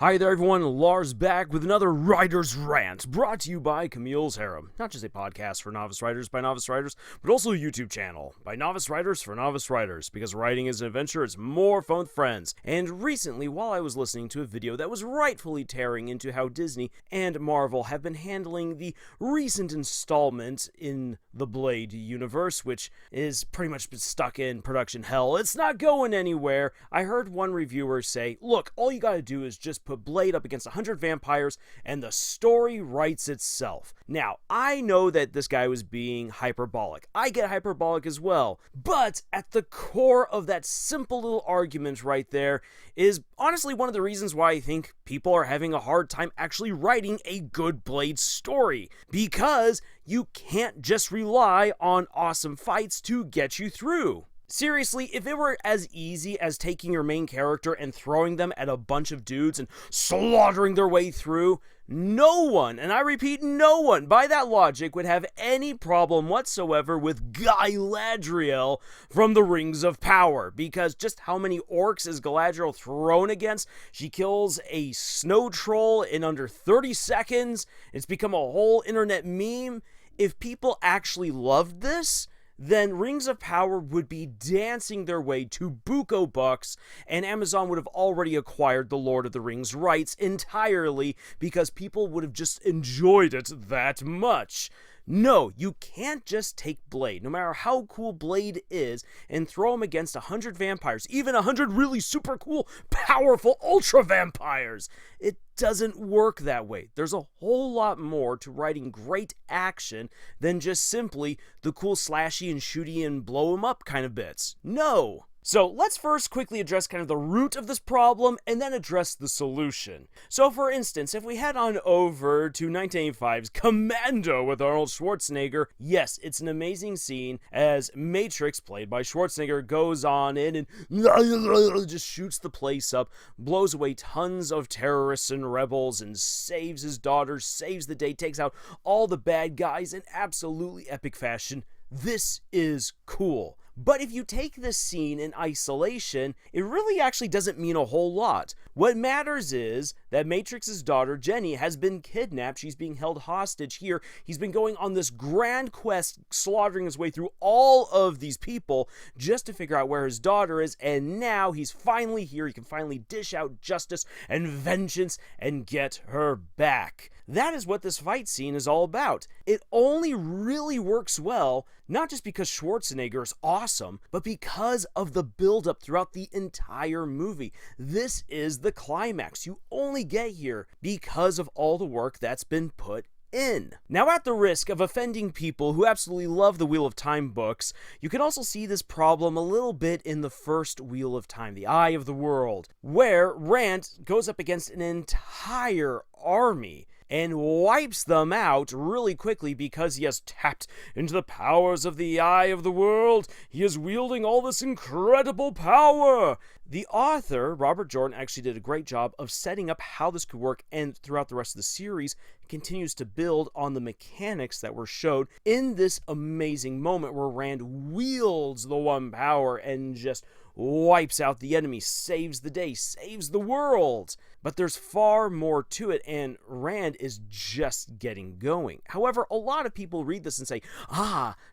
Hi there everyone, Lars back with another Writer's Rant, brought to you by Camille's Harem. Not just a podcast for novice writers by novice writers, but also a YouTube channel by novice writers for novice writers, because writing is an adventure, it's more fun with friends. And recently, while I was listening to a video that was rightfully tearing into how Disney and Marvel have been handling the recent installment in the Blade universe, which is pretty much been stuck in production hell, it's not going anywhere, I heard one reviewer say, look, all you gotta do is just put Blade up against 100 vampires and the story writes itself. Now, I know that this guy was being hyperbolic. I get hyperbolic as well. But at the core of that simple little argument right there is honestly one of the reasons why I think people are having a hard time actually writing a good Blade story. Because you can't just rely on awesome fights to get you through. Seriously, if it were as easy as taking your main character and throwing them at a bunch of dudes and slaughtering their way through, no one, and I repeat, no one, by that logic, would have any problem whatsoever with Galadriel from the Rings of Power, because just how many orcs is Galadriel thrown against? She kills a snow troll in under 30 seconds. It's become a whole internet meme. If people actually loved this, then Rings of Power would be dancing their way to buco bucks, and Amazon would have already acquired the Lord of the Rings rights entirely because people would have just enjoyed it that much. No, you can't just take Blade, no matter how cool Blade is, and throw him against 100 vampires, even 100 really super cool, powerful ultra vampires. It doesn't work that way. There's a whole lot more to writing great action than just simply the cool slashy and shooty and blow 'em up kind of bits. No! So let's first quickly address kind of the root of this problem and then address the solution. So for instance, if we head on over to 1985's Commando with Arnold Schwarzenegger, yes, it's an amazing scene as Matrix, played by Schwarzenegger, goes on in and just shoots the place up, blows away tons of terrorists and rebels, and saves his daughter, saves the day, takes out all the bad guys in absolutely epic fashion. This is cool. But if you take this scene in isolation, it really actually doesn't mean a whole lot. What matters is that Matrix's daughter, Jenny, has been kidnapped. She's being held hostage here. He's been going on this grand quest, slaughtering his way through all of these people just to figure out where his daughter is, and now he's finally here. He can finally dish out justice and vengeance and get her back. That is what this fight scene is all about. It only really works well, not just because Schwarzenegger is awesome, but because of the buildup throughout the entire movie. This is the climax. You only get here because of all the work that's been put in. Now, at the risk of offending people who absolutely love the Wheel of Time books, you can also see this problem a little bit in the first Wheel of Time, the Eye of the World, where Rant goes up against an entire army and wipes them out really quickly because he has tapped into the powers of the Eye of the World. He is wielding all this incredible power. The author, Robert Jordan, actually did a great job of setting up how this could work, and throughout the rest of the series continues to build on the mechanics that were showed in this amazing moment where Rand wields the one power and just wipes out the enemy, saves the day, saves the world. But there's far more to it, and Rand is just getting going. However, a lot of people read this and say,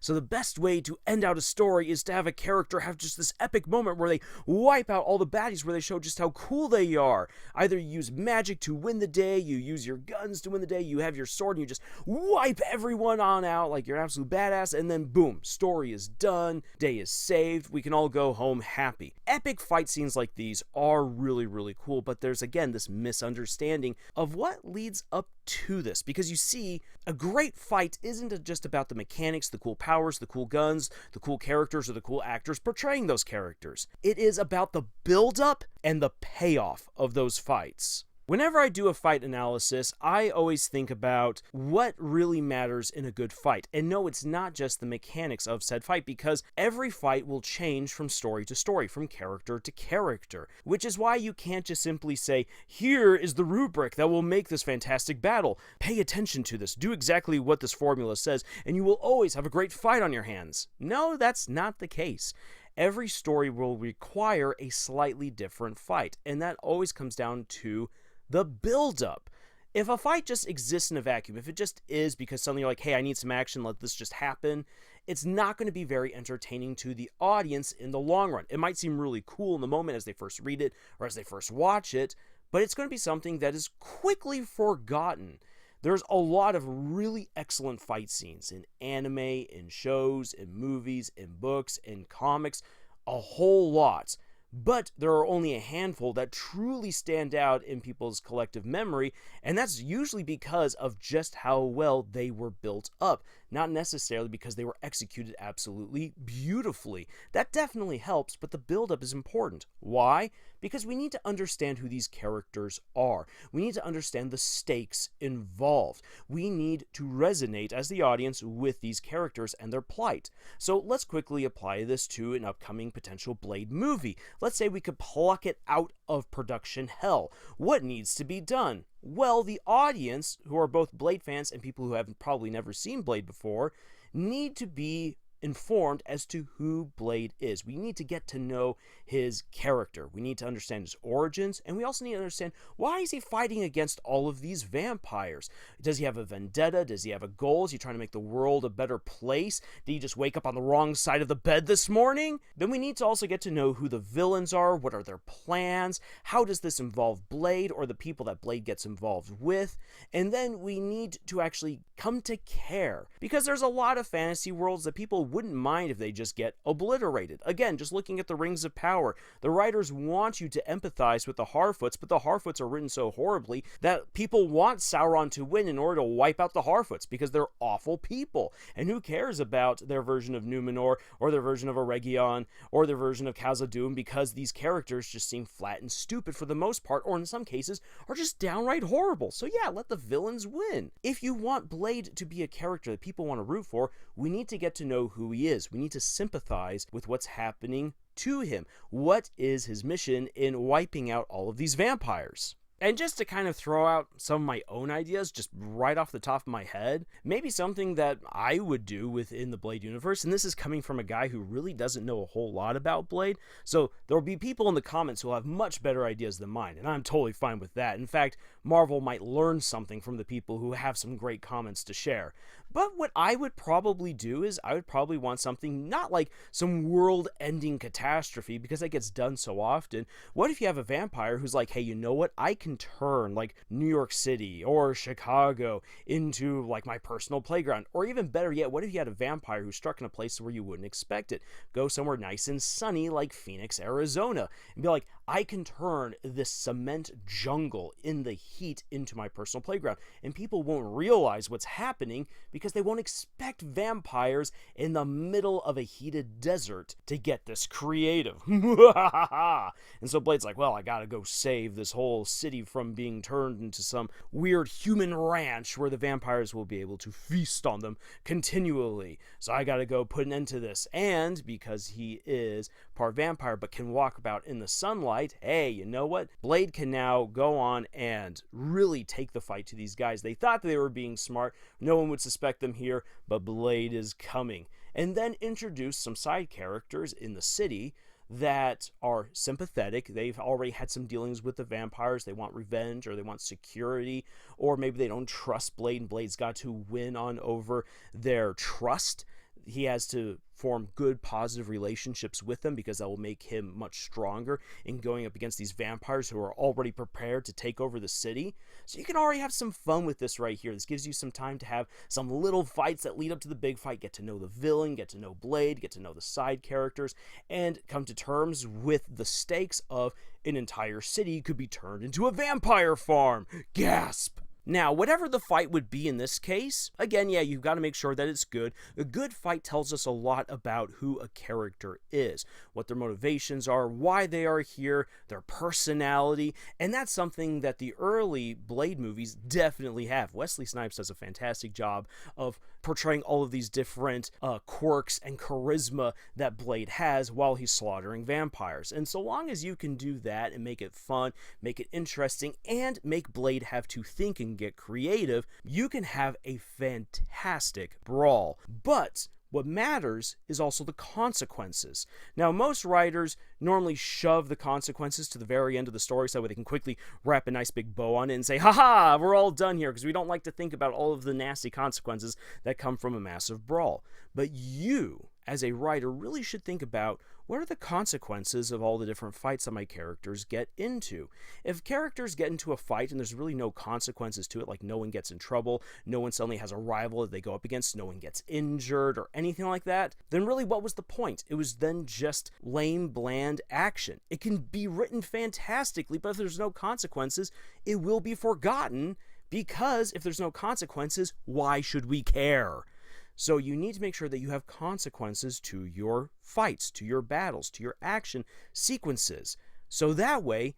so the best way to end out a story is to have a character have just this epic moment where they wipe out all the baddies, where they show just how cool they are. Either you use magic to win the day, you use your guns to win the day, you have your sword and you just wipe everyone on out like you're an absolute badass, and then boom, story is done, day is saved, we can all go home happy. Epic fight scenes like these are really, really cool, but there's again this misunderstanding of what leads up to this, because you see, a great fight isn't just about the mechanics, the cool powers, the cool guns, the cool characters, or the cool actors portraying those characters. It is about the build-up and the payoff of those fights. Whenever I do a fight analysis, I always think about what really matters in a good fight. And no, it's not just the mechanics of said fight, because every fight will change from story to story, from character to character, which is why you can't just simply say, here is the rubric that will make this fantastic battle. Pay attention to this, do exactly what this formula says, and you will always have a great fight on your hands. No, that's not the case. Every story will require a slightly different fight, and that always comes down to the buildup. If a fight just exists in a vacuum, if it just is because suddenly you're like, hey, I need some action, let this just happen, it's not going to be very entertaining to the audience in the long run. It might seem really cool in the moment as they first read it or as they first watch it, but it's going to be something that is quickly forgotten. There's a lot of really excellent fight scenes in anime, in shows, in movies, in books, in comics, a whole lot. But there are only a handful that truly stand out in people's collective memory, and that's usually because of just how well they were built up, not necessarily because they were executed absolutely beautifully. That definitely helps, but the buildup is important. Why? Because we need to understand who these characters are. We need to understand the stakes involved. We need to resonate as the audience with these characters and their plight. So let's quickly apply this to an upcoming potential Blade movie. Let's say we could pluck it out of production hell. What needs to be done? Well, the audience, who are both Blade fans and people who have probably never seen Blade before, need to be informed as to who Blade is. We need to get to know his character. We need to understand his origins, and we also need to understand why is he fighting against all of these vampires. Does he have a vendetta? Does he have a goal? Is he trying to make the world a better place? Did he just wake up on the wrong side of the bed this morning? Then we need to also get to know who the villains are. What are their plans? How does this involve Blade or the people that Blade gets involved with? And then we need to actually come to care, because there's a lot of fantasy worlds that people wouldn't mind if they just get obliterated. Again, just looking at the Rings of Power, the writers want you to empathize with the Harfoots, but the Harfoots are written so horribly that people want Sauron to win in order to wipe out the Harfoots because they're awful people. And who cares about their version of Numenor or their version of Eregion or their version of Khazad-dûm, because these characters just seem flat and stupid for the most part, or in some cases are just downright horrible. So yeah, let the villains win. If you want Blade to be a character that people want to root for, we need to get to know who he is. We need to sympathize with what's happening to him. What is his mission in wiping out all of these vampires? And just to kind of throw out some of my own ideas, just right off the top of my head, maybe something that I would do within the Blade universe, and this is coming from a guy who really doesn't know a whole lot about Blade, so there will be people in the comments who will have much better ideas than mine, and I'm totally fine with that. In fact, Marvel might learn something from the people who have some great comments to share. But what I would probably do is I would probably want something not like some world-ending catastrophe, because that gets done so often. What if you have a vampire who's like, hey, you know what? I can turn like New York City or Chicago into like my personal playground. Or even better yet, what if you had a vampire who's struck in a place where you wouldn't expect it? Go somewhere nice and sunny like Phoenix, Arizona, and be like, I can turn this cement jungle in the heat into my personal playground. And people won't realize what's happening because they won't expect vampires in the middle of a heated desert to get this creative. And so Blade's like, well, I gotta go save this whole city from being turned into some weird human ranch where the vampires will be able to feast on them continually. So I gotta go put an end to this. And because he is part vampire but can walk about in the sunlight, hey, you know what? Blade can now go on and really take the fight to these guys. They thought they were being smart. No one would suspect them here, but Blade is coming. And then introduce some side characters in the city that are sympathetic. They've already had some dealings with the vampires. They want revenge, or they want security, or maybe they don't trust Blade, and Blade's got to win on over their trust. He has to form good, positive relationships with them because that will make him much stronger in going up against these vampires who are already prepared to take over the city. So you can already have some fun with this right here. This gives you some time to have some little fights that lead up to the big fight, get to know the villain, get to know Blade, get to know the side characters, and come to terms with the stakes of an entire city could be turned into a vampire farm. Gasp! Now, whatever the fight would be in this case, again, yeah, you've got to make sure that it's good. A good fight tells us a lot about who a character is, what their motivations are, why they are here, their personality, and that's something that the early Blade movies definitely have. Wesley Snipes does a fantastic job of portraying all of these different quirks and charisma that Blade has while he's slaughtering vampires. And so long as you can do that and make it fun, make it interesting, and make Blade have to think and get creative, you can have a fantastic brawl. But What matters is also the consequences. Now, most writers normally shove the consequences to the very end of the story so that way they can quickly wrap a nice big bow on it and say, haha, we're all done here, because we don't like to think about all of the nasty consequences that come from a massive brawl. But you, as a writer, really should think about, what are the consequences of all the different fights that my characters get into? If characters get into a fight and there's really no consequences to it, like no one gets in trouble, no one suddenly has a rival that they go up against, no one gets injured or anything like that, then really what was the point? It was then just lame, bland action. It can be written fantastically, but if there's no consequences, it will be forgotten, because if there's no consequences, why should we care? So you need to make sure that you have consequences to your fights, to your battles, to your action sequences. So that way,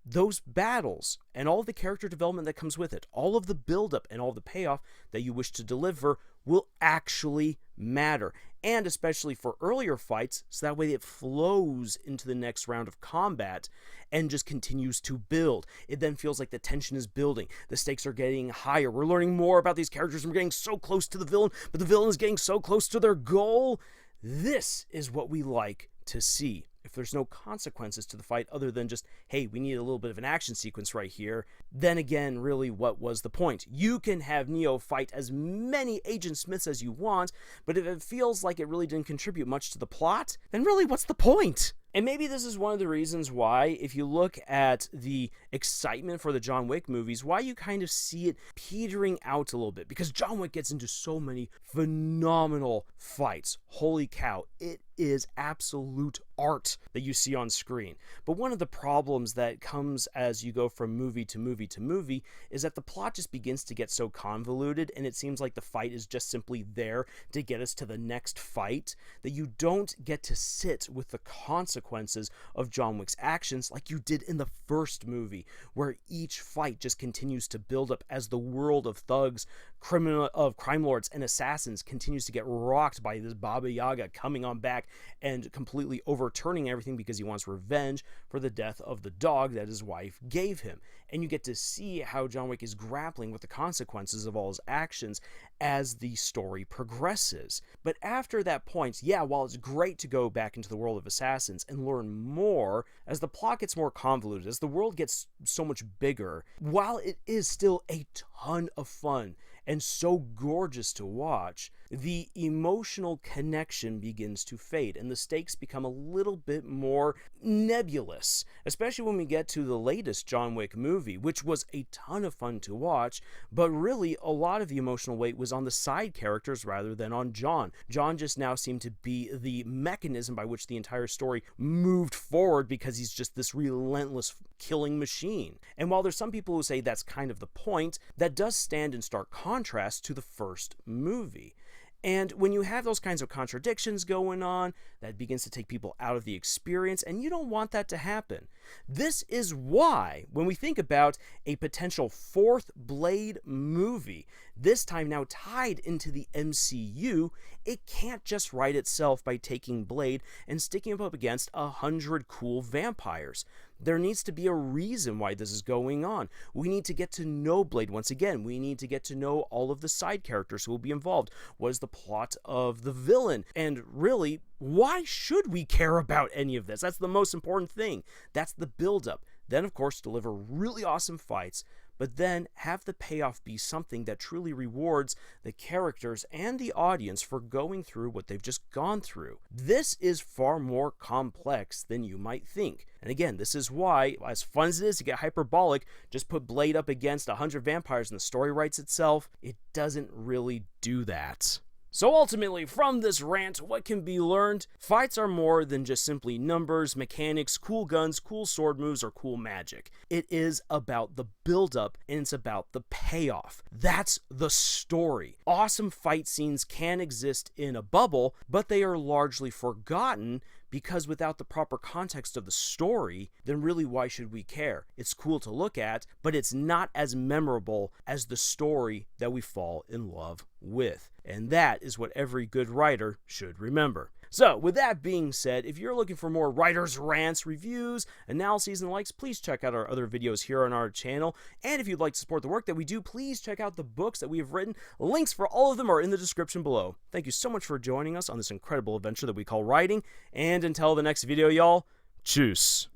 those battles and all the character development that comes with it, all of the buildup and all the payoff that you wish to deliver will actually matter. And especially for earlier fights, so that way it flows into the next round of combat and just continues to build. It then feels like the tension is building. The stakes are getting higher. We're learning more about these characters. We're getting so close to the villain, but the villain is getting so close to their goal. This is what we like to see. If there's no consequences to the fight other than just, hey, we need a little bit of an action sequence right here, then again, really, what was the point? You can have Neo fight as many Agent Smiths as you want, but if it feels like it really didn't contribute much to the plot, then really, what's the point? And maybe this is one of the reasons why, if you look at the excitement for the John Wick movies, why you kind of see it petering out a little bit. Because John Wick gets into so many phenomenal fights. Holy cow, it is absolute art that you see on screen. But one of the problems that comes as you go from movie to movie to movie is that the plot just begins to get so convoluted, and it seems like the fight is just simply there to get us to the next fight, that you don't get to sit with the consequences of John Wick's actions like you did in the first movie, where each fight just continues to build up as the world of thugs, crime lords, and assassins continues to get rocked by this Baba Yaga coming on back and completely overturning everything because he wants revenge for the death of the dog that his wife gave him. And you get to see how John Wick is grappling with the consequences of all his actions as the story progresses. But after that point, yeah, while it's great to go back into the world of assassins and learn more, as the plot gets more convoluted, as the world gets so much bigger, while it is still a ton of fun and so gorgeous to watch, the emotional connection begins to fade and the stakes become a little bit more nebulous, especially when we get to the latest John Wick movie, which was a ton of fun to watch, but really a lot of the emotional weight was on the side characters rather than on John. John just now seemed to be the mechanism by which the entire story moved forward because he's just this relentless killing machine. And while there's some people who say that's kind of the point, that does stand in stark contrast to the first movie. And when you have those kinds of contradictions going on, that begins to take people out of the experience, and you don't want that to happen. This is why, when we think about a potential fourth Blade movie, this time now tied into the MCU, it can't just write itself by taking Blade and sticking him up against 100 cool vampires. There needs to be a reason why this is going on. We need to get to know Blade once again. We need to get to know all of the side characters who will be involved. What is the plot of the villain? And really, why should we care about any of this? That's the most important thing. That's the buildup. Then, of course, deliver really awesome fights, but then have the payoff be something that truly rewards the characters and the audience for going through what they've just gone through. This is far more complex than you might think. And again, this is why, as fun as it is to get hyperbolic, just put Blade up against 100 vampires and the story writes itself, it doesn't really do that. So ultimately, from this rant, what can be learned? Fights are more than just simply numbers, mechanics, cool guns, cool sword moves, or cool magic. It is about the build-up, and it's about the payoff. That's the story. Awesome fight scenes can exist in a bubble, but they are largely forgotten because without the proper context of the story, then really why should we care? It's cool to look at, but it's not as memorable as the story that we fall in love with. And that is what every good writer should remember. So, with that being said, if you're looking for more writers' rants, reviews, analyses, and likes, please check out our other videos here on our channel. And if you'd like to support the work that we do, please check out the books that we have written. Links for all of them are in the description below. Thank you so much for joining us on this incredible adventure that we call writing. And until the next video, y'all, tschüss.